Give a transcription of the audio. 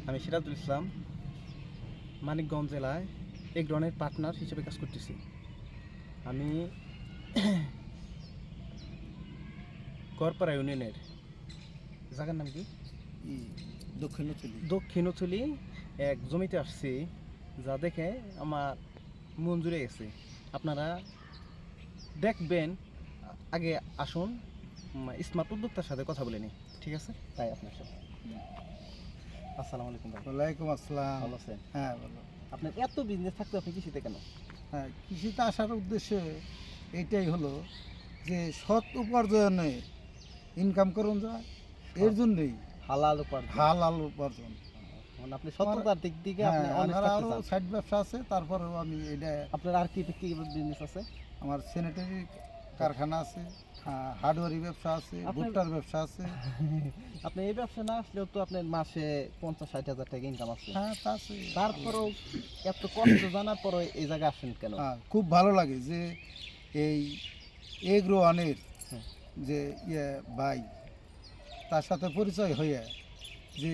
আমি সিরাজুল ইসলাম, মানিকগঞ্জ জেলায় এগ্রনের পার্টনার হিসেবে কাজ করতেছি। আমি করপাড়া ইউনিয়নের জায়গার নাম কি দক্ষিণচুলি এক জমিতে আসছি, যা দেখে আমার মন জুড়ে গেছে। আপনারা দেখবেন, আগে আসুন স্মার্ট উদ্যোক্তার সাথে কথা বলে নিই, ঠিক আছে? তাই আপনার সাথে আসসালামু আলাইকুম ভাই। ওয়ালাইকুম আসসালাম। ভালো আছেন? হ্যাঁ ভালো। আপনার এত বিজনেস থাকতে আপনি কৃষিতে কেন? হ্যাঁ, কৃষিতে আসার উদ্দেশ্য এইটাই হলো যে সৎ উপার্জনে ইনকাম করুন যায়, এর জন্যই হালাল উপার্জন। হালাল উপার্জন। মানে আপনি সততার দিক থেকে আপনি হ্যাঁ, অনেক আমার থাকতে আরও চান। সাইড ব্যবসা আছে, তারপরেও আমি এটা আপনার আর কি কি বিজনেস আছে? আমার স্যানিটারি কারখানা আছে, হার্ডওয়ারি ব্যবসা আছে, আপনার- ভুট্টার ব্যবসা আছে। আপনি এই ব্যবসা না আসলেও তো আপনার মাসে 50-60 হাজার টাকা ইনকাম আছে। হ্যাঁ, তা আছে। তারপরেও এত কষ্ট জানার পরে এই জায়গায় আসেন কেন? হ্যাঁ, খুব ভালো লাগে যে এই এগ্রোয়ানের হুম। যে ভাই, তার সাথে পরিচয় হয়ে যে